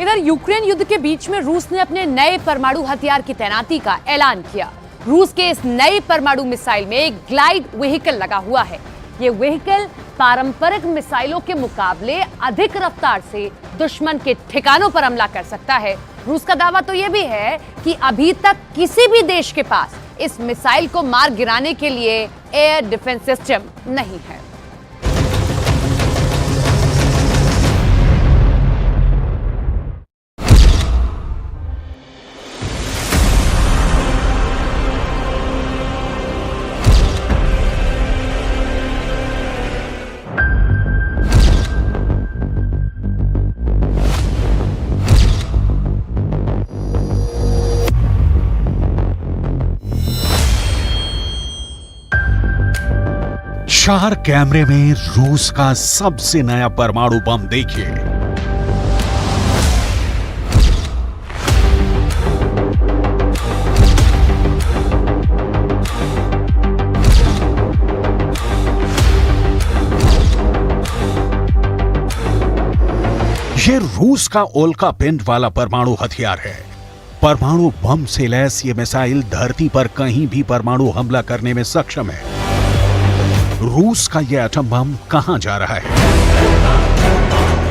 इधर यूक्रेन युद्ध के बीच में रूस ने अपने नए परमाणु हथियार की तैनाती का ऐलान किया। रूस के इस नए परमाणु मिसाइल में एक ग्लाइड व्हीकल लगा हुआ है। ये व्हीकल पारंपरिक मिसाइलों के मुकाबले अधिक रफ्तार से दुश्मन के ठिकानों पर हमला कर सकता है। रूस का दावा तो यह भी है कि अभी तक किसी भी देश के पास इस मिसाइल को मार गिराने के लिए एयर डिफेंस सिस्टम नहीं है। चार कैमरे में रूस का सबसे नया परमाणु बम देखिए। ये रूस का उल्का पिंड वाला परमाणु हथियार है। परमाणु बम से लैस ये मिसाइल धरती पर कहीं भी परमाणु हमला करने में सक्षम है। रूस का यह एटम बम कहां जा रहा है?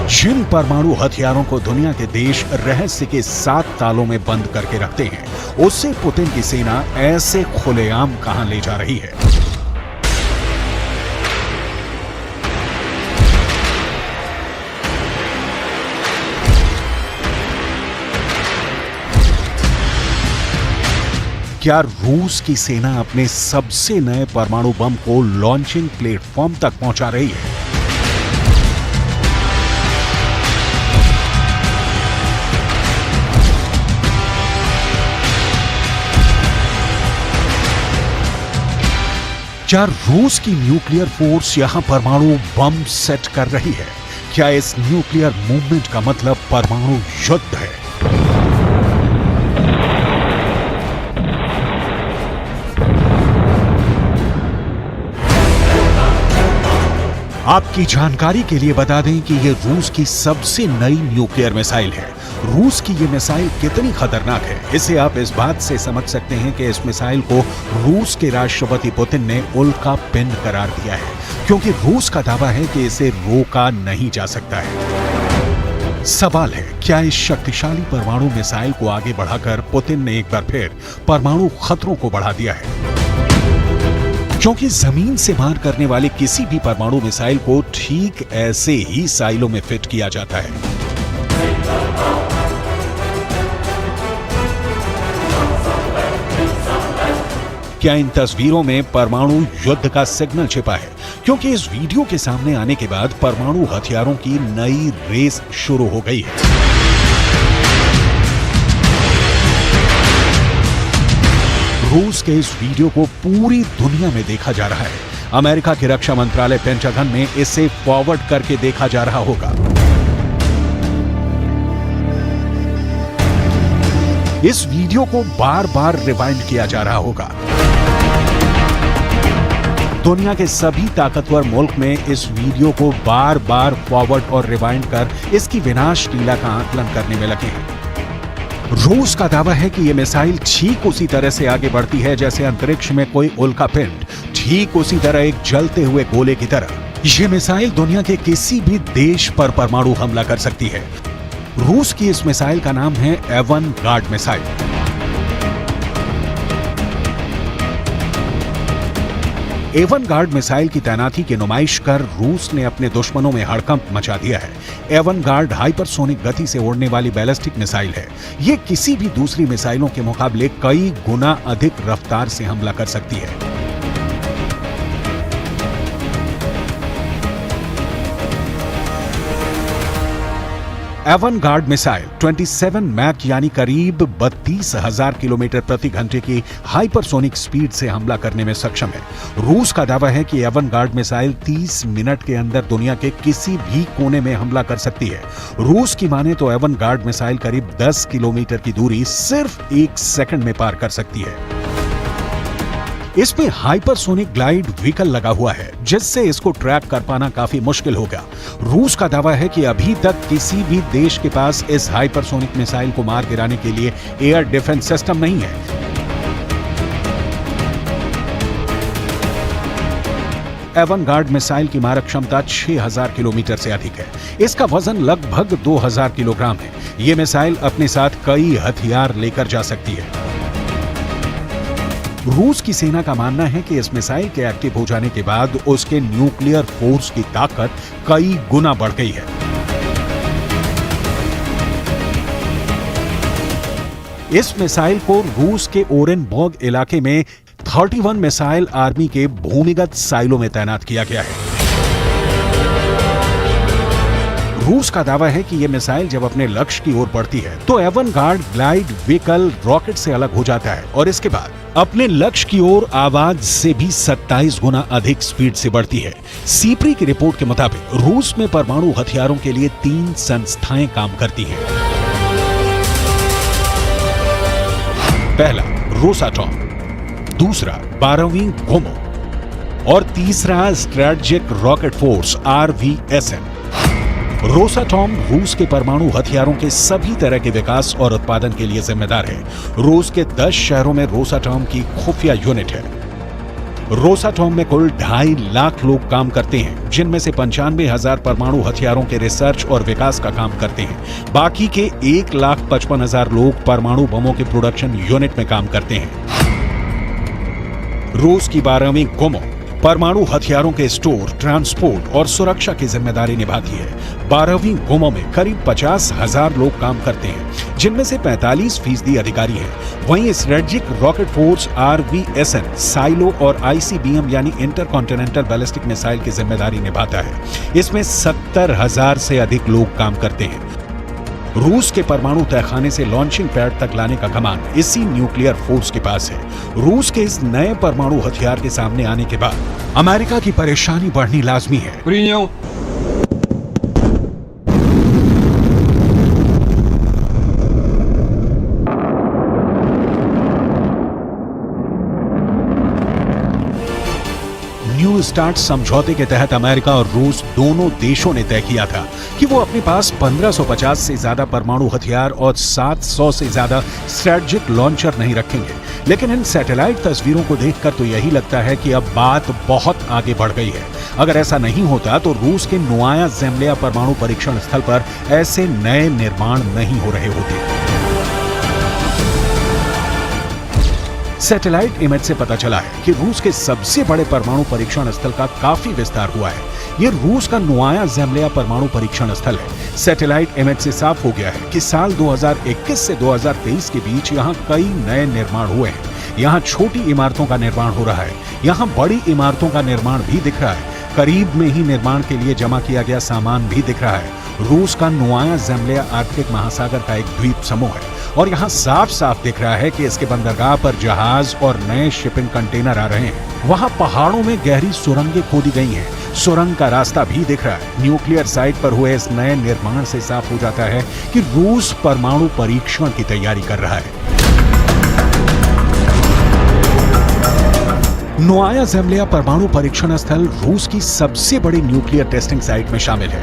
जिन परमाणु हथियारों को दुनिया के देश रहस्य के 7 तालों में बंद करके रखते हैं, उससे पुतिन की सेना ऐसे खुलेआम कहां ले जा रही है? क्या रूस की सेना अपने सबसे नए परमाणु बम को लॉन्चिंग प्लेटफॉर्म तक पहुंचा रही है? क्या रूस की न्यूक्लियर फोर्स यहां परमाणु बम सेट कर रही है? क्या इस न्यूक्लियर मूवमेंट का मतलब परमाणु युद्ध है? आपकी जानकारी के लिए बता दें कि यह रूस की सबसे नई न्यूक्लियर मिसाइल है। रूस की यह मिसाइल कितनी खतरनाक है, इसे आप इस बात से समझ सकते हैं कि इस मिसाइल को रूस के राष्ट्रपति पुतिन ने उल्का पिंड करार दिया है, क्योंकि रूस का दावा है कि इसे रोका नहीं जा सकता है। सवाल है, क्या इस शक्तिशाली परमाणु मिसाइल को आगे बढ़ाकर पुतिन ने एक बार फिर परमाणु खतरों को बढ़ा दिया है? क्योंकि जमीन से मार करने वाले किसी भी परमाणु मिसाइल को ठीक ऐसे ही साइलों में फिट किया जाता है। क्या इन तस्वीरों में परमाणु युद्ध का सिग्नल छिपा है? क्योंकि इस वीडियो के सामने आने के बाद परमाणु हथियारों की नई रेस शुरू हो गई है। रूस के इस वीडियो को पूरी दुनिया में देखा जा रहा है। अमेरिका की रक्षा मंत्रालय पेंटागन में इसे फॉरवर्ड करके देखा जा रहा होगा। इस वीडियो को बार बार रिवाइंड किया जा रहा होगा। दुनिया के सभी ताकतवर मुल्क में इस वीडियो को बार बार फॉरवर्ड और रिवाइंड कर इसकी विनाश लीला का आकलन करने में लगे हैं। रूस का दावा है कि यह मिसाइल ठीक उसी तरह से आगे बढ़ती है जैसे अंतरिक्ष में कोई उल्का पिंड, ठीक उसी तरह एक जलते हुए गोले की तरह। यह मिसाइल दुनिया के किसी भी देश पर परमाणु हमला कर सकती है। रूस की इस मिसाइल का नाम है एवनगार्ड मिसाइल। एवनगार्ड मिसाइल की तैनाती की नुमाइश कर रूस ने अपने दुश्मनों में हड़कंप मचा दिया है। एवनगार्ड हाइपरसोनिक गति से उड़ने वाली बैलिस्टिक मिसाइल है। ये किसी भी दूसरी मिसाइलों के मुकाबले कई गुना अधिक रफ्तार से हमला कर सकती है। एवनगार्ड मिसाइल 27 मैक यानी करीब 32,000 किलोमीटर प्रति घंटे की हाइपरसोनिक स्पीड से हमला करने में सक्षम है। रूस का दावा है कि एवनगार्ड मिसाइल 30 मिनट के अंदर दुनिया के किसी भी कोने में हमला कर सकती है। रूस की माने तो एवनगार्ड मिसाइल करीब 10 किलोमीटर की दूरी सिर्फ 1 सेकंड में पार कर सकती है। इसमें हाइपरसोनिक ग्लाइड व्हीकल लगा हुआ है, जिससे इसको ट्रैक कर पाना काफी मुश्किल होगा। रूस का दावा है कि अभी तक किसी भी देश के पास इस हाइपरसोनिक मिसाइल को मार गिराने के लिए एयर डिफेंस सिस्टम नहीं है। एवनगार्ड मिसाइल की मारक क्षमता 6000 किलोमीटर से अधिक है। इसका वजन लगभग 2000 किलोग्राम है। ये मिसाइल अपने साथ कई हथियार लेकर जा सकती है। रूस की सेना का मानना है कि इस मिसाइल के एक्टिव हो जाने के बाद उसके न्यूक्लियर फोर्स की ताकत कई गुना बढ़ गई है। इस मिसाइल को रूस के ओरेनबर्ग इलाके में 31 मिसाइल आर्मी के भूमिगत साइलों में तैनात किया गया है। रूस का दावा है कि यह मिसाइल जब अपने लक्ष्य की ओर बढ़ती है तो एवनगार्ड ग्लाइड व्हीकल रॉकेट से अलग हो जाता है और इसके बाद अपने लक्ष्य की ओर आवाज से भी 27 गुना अधिक स्पीड से बढ़ती है। सीप्री की रिपोर्ट के मुताबिक रूस में परमाणु हथियारों के लिए 3 संस्थाएं काम करती हैं। पहला रोसाटॉम, दूसरा 12वीं गोमो और तीसरा strategic rocket force RVSN। Rosatom रूस के परमाणु हथियारों के सभी तरह के विकास और उत्पादन के लिए जिम्मेदार है। रूस के 10 शहरों में रोसाटॉम की खुफिया यूनिट है। रोसाटॉम में कुल 2.5 लाख लोग काम करते हैं, जिनमें से 95,000 परमाणु हथियारों के रिसर्च और विकास का काम करते हैं। बाकी के 1,55,000 लोग परमाणु बमों के प्रोडक्शन यूनिट में काम करते हैं। रूस की 12वीं गोमो परमाणु हथियारों के स्टोर, ट्रांसपोर्ट और सुरक्षा की जिम्मेदारी निभाती है। 12वीं गोमो में करीब 50,000 लोग काम करते हैं, जिनमें से 45% अधिकारी हैं। वहीं strategic rocket force RVSN silo और ICBM यानी इंटरकॉन्टिनेंटल बैलिस्टिक मिसाइल की जिम्मेदारी निभाता है। इसमें 70,000 से अधिक लोग काम करते हैं। रूस के परमाणु तहखाने से लॉन्चिंग पैड तक लाने का कमान इसी न्यूक्लियर फोर्स के पास है। रूस के इस नए परमाणु हथियार के सामने आने के बाद अमेरिका की परेशानी बढ़नी लाजमी है। न्यू स्टार्ट समझौते के तहत अमेरिका और रूस दोनों देशों ने तय किया था कि वो अपने पास 1550 से ज्यादा परमाणु हथियार और 700 से ज्यादा स्ट्रेटेजिक लॉन्चर नहीं रखेंगे। लेकिन इन सैटेलाइट तस्वीरों को देखकर तो यही लगता है कि अब बात बहुत आगे बढ़ गई है। अगर ऐसा नहीं होता तो रूस के नोवाया ज़ेम्लिया परमाणु परीक्षण स्थल पर ऐसे नए निर्माण नहीं हो रहे होते। सैटेलाइट इमेज से पता चला है कि रूस के सबसे बड़े परमाणु परीक्षण स्थल का काफी विस्तार हुआ है। ये रूस का नोवाया ज़ेम्लिया परमाणु परीक्षण स्थल है। सैटेलाइट इमेज से साफ हो गया है कि साल 2021 से 2023 के बीच यहाँ कई नए निर्माण हुए हैं। यहाँ छोटी इमारतों का निर्माण हो रहा है, यहाँ बड़ी इमारतों का निर्माण भी दिख रहा है। करीब में ही निर्माण के लिए जमा किया गया सामान भी दिख रहा है। रूस का नोवाया ज़ेम्लिया आर्कटिक महासागर का एक द्वीप समूह है और यहाँ साफ साफ दिख रहा है कि इसके बंदरगाह पर जहाज और नए शिपिंग कंटेनर आ रहे हैं। वहाँ पहाड़ों में गहरी सुरंगें खोदी गई हैं। सुरंग का रास्ता भी दिख रहा है। न्यूक्लियर साइट पर हुए इस नए निर्माण से साफ हो जाता है कि रूस परमाणु परीक्षण की तैयारी कर रहा है। नोवाया ज़ेम्लिया परमाणु परीक्षण स्थल रूस की सबसे बड़ी न्यूक्लियर टेस्टिंग साइट में शामिल है।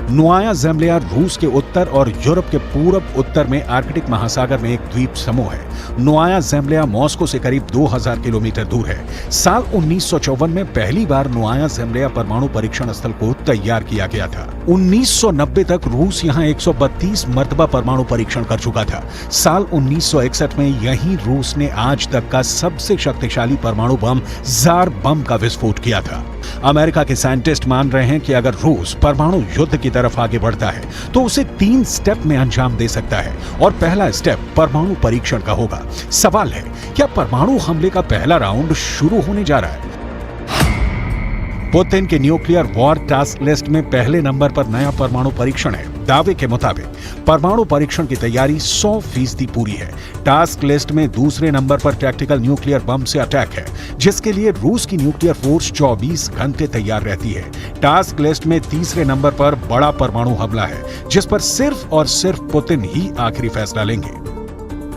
नोवाया ज़ेम्लिया रूस के उत्तर और यूरोप के पूरब उत्तर में आर्कटिक महासागर में एक द्वीप समूह है। नोवाया ज़ेम्लिया मॉस्को से करीब 2000 किलोमीटर दूर है। साल 1954 में पहली बार नोवाया ज़ेम्लिया परमाणु परीक्षण स्थल को तैयार किया गया था। 1990 तक रूस यहां 132 मर्तबा परमाणु परीक्षण कर चुका था। साल 1961 में यहीं रूस ने आज तक का सबसे शक्तिशाली परमाणु बम ज़ार बम का विस्फोट किया था। अमेरिका के साइंटिस्ट मान रहे हैं कि अगर रूस परमाणु युद्ध की तरफ आगे बढ़ता है तो उसे 3 स्टेप में अंजाम दे सकता है और पहला स्टेप परमाणु परीक्षण का होगा। सवाल है, क्या परमाणु हमले का पहला राउंड शुरू होने जा रहा है? पुतिन के न्यूक्लियर वॉर टास्क लिस्ट में पहले नंबर पर नया परमाणु परीक्षण है। दावे के मुताबिक परमाणु परीक्षण की तैयारी 100% पूरी है। टास्क लिस्ट में दूसरे नंबर पर टैक्टिकल न्यूक्लियर बम से अटैक है, जिसके लिए रूस की न्यूक्लियर फोर्स 24 घंटे तैयार रहती है। टास्क लिस्ट में तीसरे नंबर पर बड़ा परमाणु हमला है, जिस पर सिर्फ और सिर्फ पुतिन ही आखिरी फैसला लेंगे।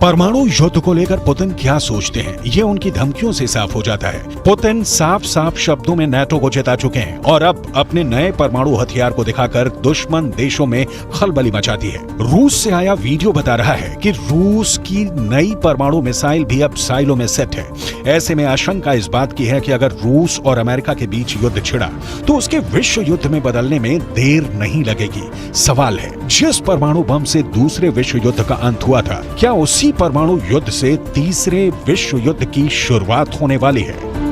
परमाणु युद्ध को लेकर पुतिन क्या सोचते हैं, ये उनकी धमकियों से साफ हो जाता है। पुतिन साफ साफ शब्दों में नाटो को जिता चुके हैं और अब अपने नए परमाणु हथियार को दिखाकर दुश्मन देशों में खलबली मचाती है। रूस से आया वीडियो बता रहा है कि रूस की नई परमाणु मिसाइल भी अब साइलों में सेट है। ऐसे में आशंका इस बात की है कि अगर रूस और अमेरिका के बीच युद्ध छिड़ा तो उसके विश्व युद्ध में बदलने में देर नहीं लगेगी। सवाल है, जिस परमाणु बम से दूसरे विश्व युद्ध का अंत हुआ था, क्या उसी परमाणु युद्ध से तीसरे विश्व युद्ध की शुरुआत होने वाली है?